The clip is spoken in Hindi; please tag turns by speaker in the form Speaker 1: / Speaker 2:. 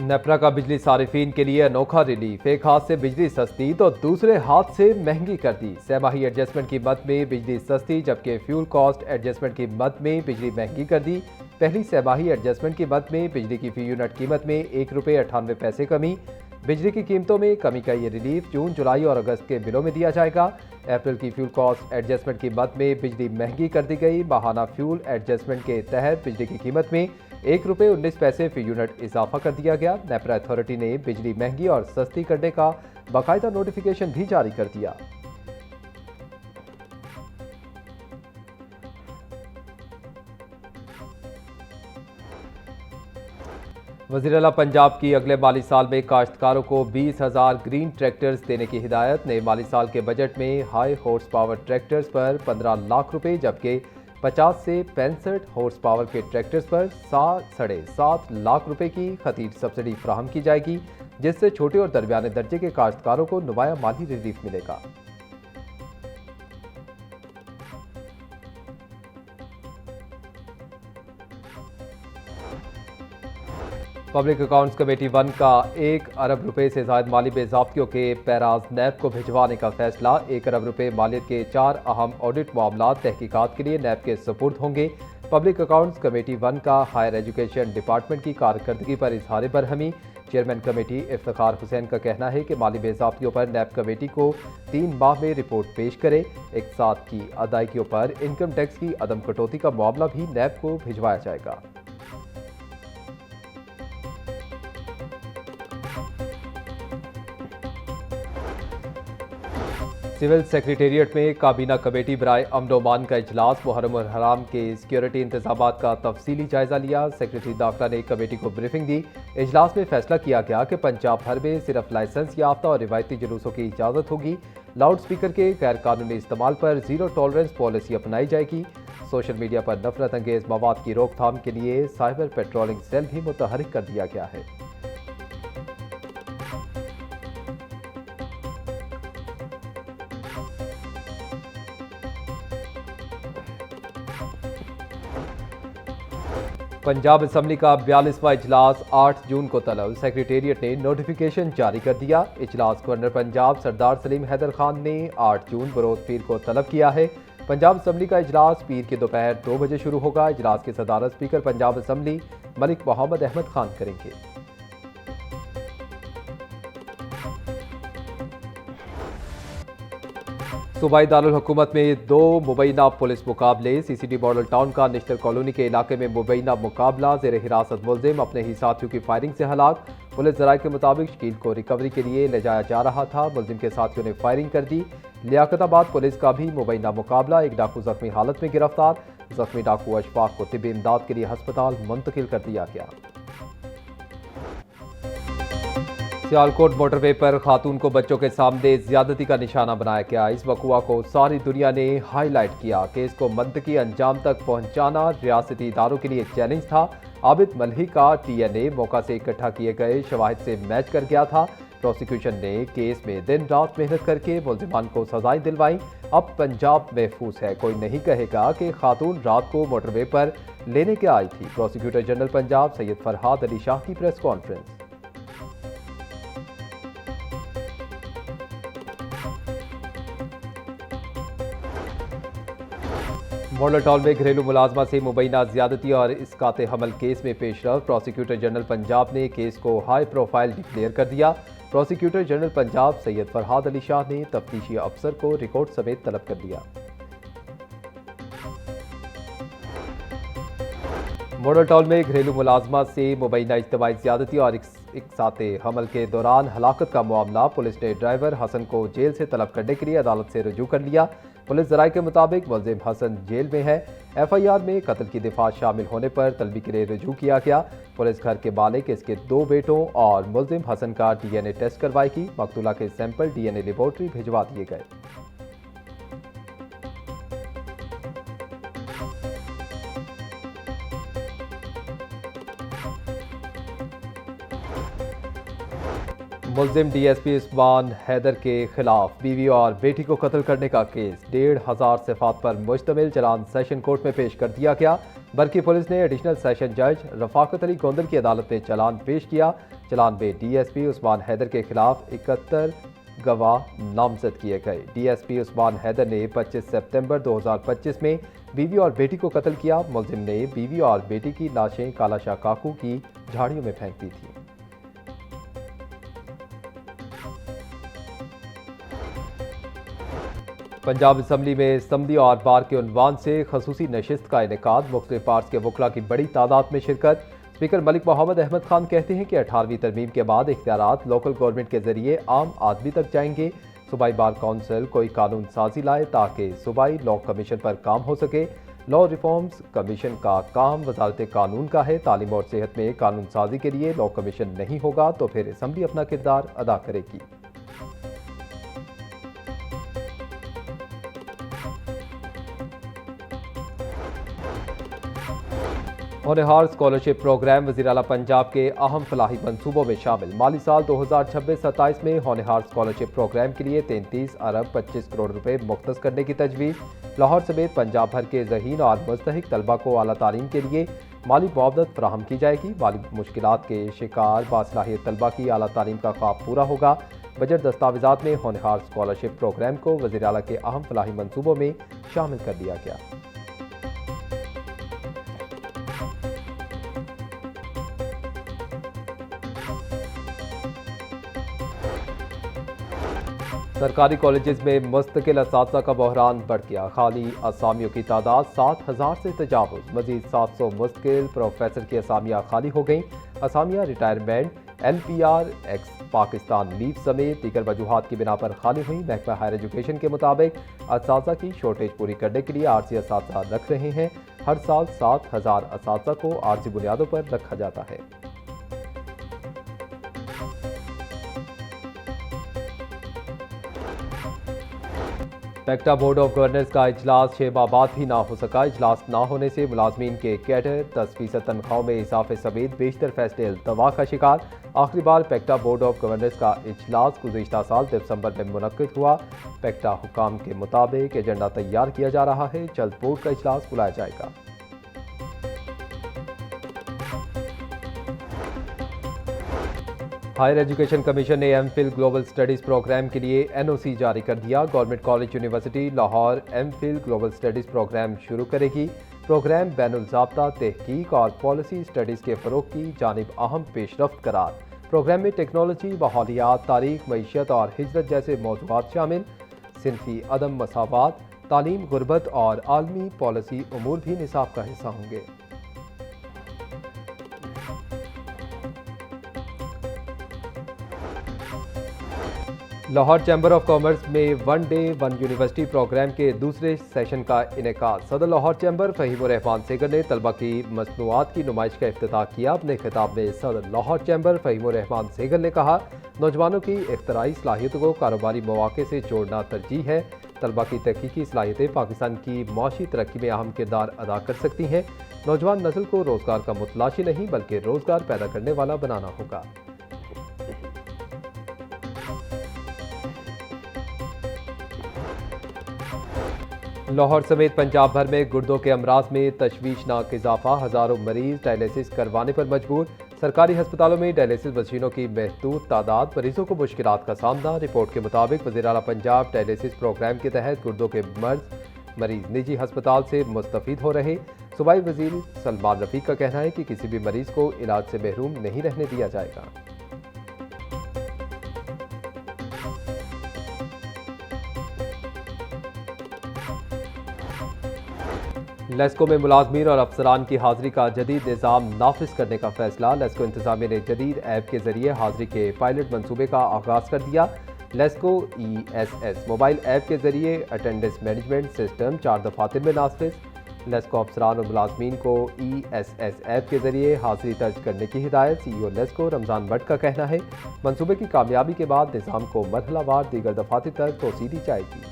Speaker 1: नेपरा का बिजली सारिफीन के लिए अनोखा रिलीफ। एक हाथ से बिजली सस्ती तो दूसरे हाथ से महंगी कर दी। छमाही एडजस्टमेंट की मद में बिजली सस्ती, जबकि फ्यूल कॉस्ट एडजस्टमेंट की मद में बिजली महंगी कर दी। पहली छमाही एडजस्टमेंट की मद में बिजली की फी यूनिट कीमत में ₹1.98 कमी। बिजली की कीमतों में कमी का ये रिलीफ जून, जुलाई और अगस्त के बिलों में दिया जाएगा। अप्रैल की फ्यूल कॉस्ट एडजस्टमेंट की मद में बिजली महंगी कर दी गई। माहाना फ्यूल एडजस्टमेंट के तहत बिजली की कीमत में ₹1.19 फी यूनिट इजाफा कर दिया गया। नेपरा अथॉरिटी ने बिजली महंगी और सस्ती करने का बाकायदा नोटिफिकेशन भी जारी कर दिया। वज़ीर-ए-आला पंजाब की अगले माली साल में काश्तकारों को 20,000 ग्रीन ट्रैक्टर्स देने की हिदायत। नए माली साल के बजट में हाई हॉर्स पावर ट्रैक्टर्स पर 15 लाख रुपए, जबकि 50 से 65 हॉर्स पावर के ट्रैक्टर्स पर 7.5 लाख रुपए की खरीद सब्सिडी फराहम की जाएगी, जिससे छोटे और दरमियाने दर्जे के काश्तकारों को नुमाया माली रिलीफ मिलेगा। पब्लिक अकाउंट्स कमेटी 1 का 1 अरब रुपए से ज़ायद माली बेज़ाब्तियों के पैराज नैब को भिजवाने का फैसला। 1 अरब रुपए मालियत के 4 अहम ऑडिट मामला तहकीकात के लिए नैब के सुपुर्द होंगे। पब्लिक अकाउंट्स कमेटी 1 का हायर एजुकेशन डिपार्टमेंट की कारकर्दगी पर इजहार बरहमी। चेयरमैन कमेटी इफ्तिखार हुसैन का कहना है कि माली बेज़ाब्तियों पर नैब कमेटी को 3 माह में रिपोर्ट पेश करे। एक साथ की अदायगियों पर इनकम टैक्स की अदम कटौती का मामला भी नैब को भिजवाया जाएगा। सिविल सेक्रेटेरिएट में काबीना कमेटी बराए अमन-ओ-अमान का इजलास। मुहर्रम और हराम के सिक्योरिटी इंतजामात का तफसीली जायजा लिया। सेक्रेटरी दाखिला ने कमेटी को ब्रीफिंग दी। इजलास में फैसला किया गया कि पंजाब भर में सिर्फ लाइसेंस याफ्ता और रिवायती जुलूसों की इजाज़त होगी। लाउड स्पीकर के गैर कानूनी इस्तेमाल पर जीरो टॉलरेंस पॉलिसी अपनाई जाएगी। सोशल मीडिया पर नफरत अंगेज मवाद की रोकथाम के लिए साइबर पेट्रोलिंग सेल भी मुतहर्रिक कर दिया गया है। पंजाब असम्बली का 42वां इजलास 8 जून को तलब। सेक्रेटेरिएट ने नोटिफिकेशन जारी कर दिया। इजलास गवर्नर पंजाब सरदार सलीम हैदर खान ने 8 जून बरोज पीर को तलब किया है। पंजाब असम्बली का इजलास पीर के दोपहर 2 बजे शुरू होगा। इजलास की सदारत स्पीकर पंजाब असम्बली मलिक मोहम्मद अहमद खान करेंगे। सूबाई दारुल हुकूमत में 2 मुबैना पुलिस मुकाबले। सीसीडी मॉडल टाउन का निश्तर कॉलोनी के इलाके में मुबैना मुकाबला। जेर हिरासत मुलजिम अपने ही साथियों की फायरिंग से हलाक। पुलिस जराये के मुताबिक शकील को रिकवरी के लिए ले जाया जा रहा था। मुलजिम के साथियों ने फायरिंग कर दी। लियाकताबाद पुलिस का भी मुबैना मुकाबला। एक डाकू जख्मी हालत में गिरफ्तार। जख्मी डाकू अशफाक को तिब्बी इमदाद के लिए हस्पताल मुंतकिल कर दिया गया। सियालकोट मोटरवे पर खातून को बच्चों के सामने ज्यादती का निशाना बनाया गया। इस वक़ुआ को सारी दुनिया ने हाईलाइट किया। केस को मंतकी अंजाम तक पहुंचाना रियासती इदारों के लिए चैलेंज था। आबिद मल्ही का TNA मौका से इकट्ठा किए गए शवाहिद से मैच कर गया था। प्रोसिक्यूशन ने केस में दिन रात मेहनत करके मुल्जिमान को सजाएं दिलवाई। अब पंजाब महफूज है, कोई नहीं कहेगा कि खातून रात को मोटरवे पर लेने के आई थी। प्रोसिक्यूटर जनरल पंजाब सैयद फरहाद अली शाह की प्रेस कॉन्फ्रेंस। मॉडल टाउन में घरेलू मुलाजमा से मुबैना ज्यादती और इसकाते हमल केस में पेशरफ। प्रोसिक्यूटर जनरल पंजाब ने केस को हाई प्रोफाइल डिक्लेयर कर दिया। प्रोसिक्यूटर जनरल पंजाब सैयद फरहाद अली शाह ने तफ्तीशी अफसर को रिकॉर्ड समेत तलब कर दिया। मॉडल टाउन में घरेलू मुलाजमा से मुबैना इज्तिमाई ज्यादती और इकसाते हमल के दौरान हलाकत का मामला। पुलिस ने ड्राइवर हसन को जेल से तलब करने के लिए अदालत से रुजू कर लिया। पुलिस जराये के मुताबिक मुलजिम हसन जेल में है। FIR में कत्ल की दिफा शामिल होने पर तलबी के लिए रुजू किया गया। पुलिस घर के मालिक, इसके 2 बेटों और मुलजिम हसन का DNA टेस्ट करवाएगी। मकतूला के सैंपल DNA लेबोरेटरी भिजवा दिए गए। मुलजिम डीएसपी उस्मान हैदर के खिलाफ बीवी और बेटी को कत्ल करने का केस 1,500 सिफात पर मुश्तमिल चलान सेशन कोर्ट में पेश कर दिया गया। बल्कि पुलिस ने एडिशनल सेशन जज रफाकत अली गोंदल की अदालत में चलान पेश किया। चलान में डीएसपी उस्मान हैदर के खिलाफ 71 गवाह नामजद किए गए। डीएसपी उस्मान हैदर ने 25 सितंबर 2025 में बीवी और बेटी को कत्ल किया। मुलजिम ने बीवी और बेटी की लाशें कालाशाह काकू की झाड़ियों में फेंक दी थी। पंजाब असम्बली में समदी और बार के उन्वान से खसूसी नशिस्त का इनेकाद, मुख्तलिफ पार्ट्स के वकला की बड़ी तादाद में शिरकत। स्पीकर मलिक मोहम्मद अहमद खान कहते हैं कि 18वीं तरमीम के बाद इख्तियारात लोकल गवर्नमेंट के जरिए आम आदमी तक जाएंगे। सूबाई बार काउंसिल कोई कानून साजी लाए ताकि सूबाई लॉ कमीशन पर काम हो सके। लॉ रिफॉर्म्स कमीशन का काम वजारत कानून का है। तालीम और सेहत में कानून साजी के लिए लॉ कमीशन नहीं होगा तो फिर असम्बली अपना किरदार अदा करेगी। होनहार स्कॉलरशिप प्रोग्राम वज़ीर आला पंजाब के अहम फलाही मंसूबों में शामिल। माली साल 2026-27 में होनहार स्कॉलरशिप प्रोग्राम के लिए 33 अरब 25 करोड़ रुपए मुख्तस करने की तजवीज़। लाहौर समेत पंजाब भर के ज़हीन और मुस्तहिक तलबा को आला तालीम के लिए माली मुआवजत फराहम की जाएगी। माली मुश्किलात के शिकार बासलाहियत तलबा की आला तालीम का ख्वाब पूरा होगा। बजट दस्तावेज़ात में होनहार स्कॉलरशिप प्रोग्राम को वज़ीर आला के अहम फलाही मंसूबों में शामिल कर दिया गया। सरकारी कॉलेजेस में मुस्तकिल असातिज़ा का बहरान बढ़ गया। खाली असामियों की तादाद 7,000 से तजावुज़। मजीद 700 मुस्तकिल प्रोफेसर की असामियाँ खाली हो गईं। असामियाँ retirement, LPR, ex Pakistan leave समेत दीगर वजूहात की बिना पर खाली हुई। महकमा हायर एजुकेशन के मुताबिक असातिज़ा की शॉर्टेज पूरी करने के लिए आर्जी असातिज़ा रख रहे हैं। हर साल 7,000 असातिज़ा को आर्जी बुनियादों पर रखा जाता है। पेक्टा बोर्ड ऑफ गवर्नर्स का इजलास 6 माह बाद भी ना हो सका। इजलास ना होने से मुलाजमीन के कैडर 10% तनख्वाहों में इजाफे समेत बेशतर फैसले अल्तवा का शिकार। आखिरी बार पेक्टा बोर्ड ऑफ गवर्नर्स का इजलास गुज़िश्ता साल दिसंबर में मुनक्किद हुआ। पेक्टा हुकाम के मुताबिक एजेंडा तैयार किया जा रहा है। जल्द बोर्ड का इजलास बुलाया जाएगा। हायर एजुकेशन कमीशन ने एमफिल ग्लोबल स्टडीज़ प्रोग्राम के लिए NOC जारी कर दिया। Government college university Lahore MPhil global studies programme शुरू करेगी। प्रोग्राम बैनुल-ज़ाब्ता तहकीक और पॉलिसी स्टडीज़ के फ़रोग़ की जानिब अहम पेशरफ्त करार। प्रोग्राम में टेक्नोलॉजी, माहौलियात, तारीख, मईशत और हिजरत जैसे मौज़ूआत शामिल। सिनफ़ी अदम मसावात, तालीम, गुरबत और आलमी पॉलिसी उमूर भी निसाब का हिस्सा होंगे। लाहौर चैम्बर ऑफ कॉमर्स में 1 डे 1 यूनिवर्सिटी प्रोग्राम के दूसरे सेशन का इनेकाद। सदर लाहौर चैम्बर फ़हीमुर रहमान सेगर ने तलबा की मसनूआत की नुमाइश का इफ्तिताह किया। अपने खिताब में सदर लाहौर चैम्बर फ़हीमुर रहमान सेगर ने कहा, नौजवानों की इख्तराई सलाहियतों को कारोबारी मौक़े से जोड़ना तरजीह है। तलबा की तहकीकी सलाहियतें पाकिस्तान की मौशी तरक्की में अहम किरदार अदा कर सकती हैं। नौजवान नस्ल को रोज़गार का मुतलाशी नहीं बल्कि रोज़गार पैदा करने वाला बनाना होगा। लाहौर समेत पंजाब भर में गुर्दों के अमराज में तशवीशनाक इजाफा। हज़ारों मरीज डायलिसिस करवाने पर मजबूर। सरकारी अस्पतालों में डायलिसिस मशीनों की महदूद तादाद, मरीजों को मुश्किलात का सामना। रिपोर्ट के मुताबिक वज़ीर आला पंजाब डायलिसिस प्रोग्राम के तहत गुर्दों के मरीज निजी अस्पताल से मुस्तफ़ीद हो रहे। सूबाई वज़ीर सलमान रफ़ीक का कहना है कि किसी भी मरीज को इलाज से महरूम नहीं रहने दिया जाएगा। लेस्को में मुलाजमीन और अफसरान की हाजिरी का जदीद निज़ाम नाफिज करने का फैसला। लेस्को इंतजामिया ने जदीद ऐप के जरिए हाजिरी के पायलट मनसूबे का आगाज़ कर दिया। लेस्को ESS मोबाइल ऐप के जरिए अटेंडेंस मैनेजमेंट सिस्टम 4 दफातर में नाफिज। लेस्को अफसरान और मुलाजमीन को ESS ऐप के जरिए हाजिरी दर्ज करने की हिदायत। CEO लेस्को रमज़ान भट्ट का कहना है, मनसूबे की कामयाबी के बाद निज़ाम को मरहलावार दीगर दफातर तक तोसी दी जाएगी।